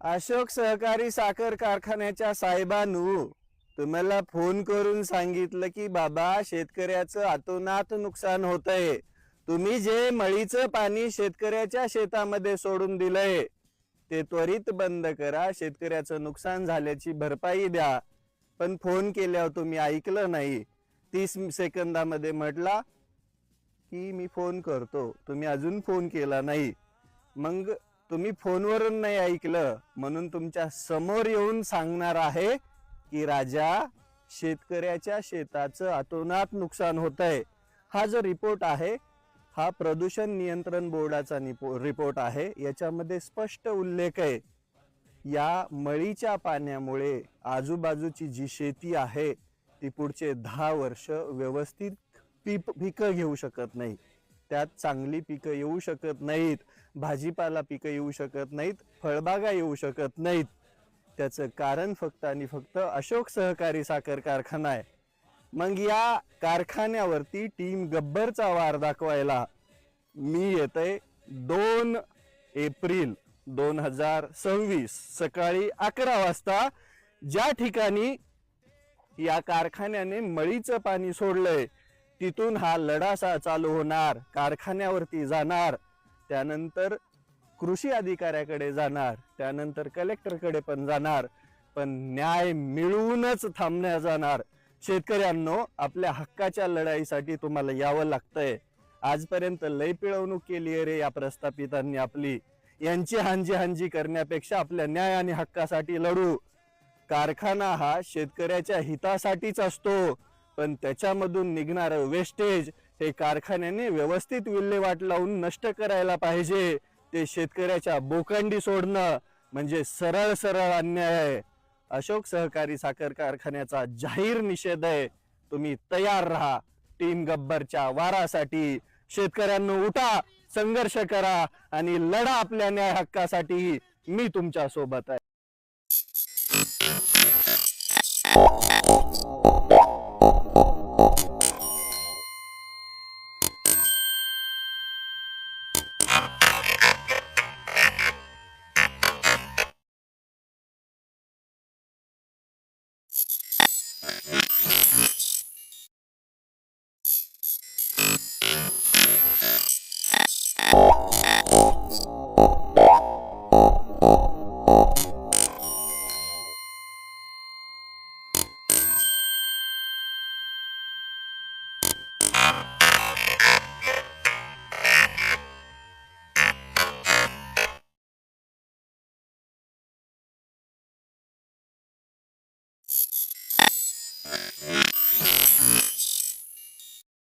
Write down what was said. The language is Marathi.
अशोक सहकारी साखर कारखान्याच्या साहेबांनो, तुम्हाला फोन करून सांगितलं की बाबा शेतकऱ्याचं अतोनात नुकसान होतंय। तुम्ही जे मळीचं पाणी शेतकऱ्याच्या शेतामध्ये सोडून दिलंय ते त्वरित बंद करा, शेतकऱ्याचं नुकसान झाल्याची भरपाई द्या। पण फोन केल्यावर तुम्ही ऐकलं नाही। 30 सेकंदामध्ये म्हटला की मी फोन करतो, तुम्ही अजून फोन केला नाही। मग तुम्ही फोनवरून नाही ऐकलं म्हणून तुमच्या समोर येऊन सांगणार आहे की राजा, शेतकऱ्याच्या शेताचं अतोनात नुकसान होतंय। हा जो रिपोर्ट आहे हा प्रदूषण नियंत्रण बोर्डाचा रिपोर्ट आहे। याच्यामध्ये स्पष्ट उल्लेख आहे या मळीच्या पाण्यामुळे आजूबाजूची जी शेती आहे ती पुढचे 10 वर्ष व्यवस्थित पिकं घेऊ शकत नाही। त्यात चांगली पिकं येऊ शकत नाहीत, भाजीपाला पिकं येऊ शकत नाहीत, फळबागा येऊ शकत नाहीत। त्याचं कारण फक्त आणि फक्त अशोक सहकारी साखर कारखाना आहे। मग या कारखान्यावरती टीम गब्बरचा वार दाखवायला मी येतोय 2 एप्रिल 2026 सकाळी 11 वाजता। ज्या ठिकाणी या कारखान्याने मळीचं पाणी सोडलंय तिथून हा लढा चालू होणार। कारखान्यावरती जाणार, त्यानंतर कृषी अधिकाऱ्याकडे जाणार, त्यानंतर कलेक्टरकडे पण जाणार, पण न्याय मिळवूनच थांबण्यात जाणार। शेतकऱ्यांनो, आपल्या हक्काच्या लढाईसाठी तुम्हाला यावं लागतंय। आजपर्यंत लय पिळवणूक केली रे या प्रस्थापितांनी आपली। यांची हांजी करण्यापेक्षा आपल्या न्याय आणि हक्कासाठी लढू। कारखाना हा शेतकऱ्याच्या हितासाठीच असतो, पण त्याच्यामधून निघणारं वेस्टेज हे कारखान्याने व्यवस्थित विल्हेवाट लावून नष्ट करायला पाहिजे। ते शेतकऱ्याच्या बोकांडी सोडणं म्हणजे सरळ सरळ अन्याय आहे। अशोक सहकारी साखर कारखान्याचा जाहीर निषेध आहे। तुम्ही तयार राहा टीम गब्बरच्या वारासाठी। शेतकऱ्यांनो उठा, संघर्ष करा आणि लढा आपल्या न्याय हक्कासाठी। मी तुमच्या सोबत आहे।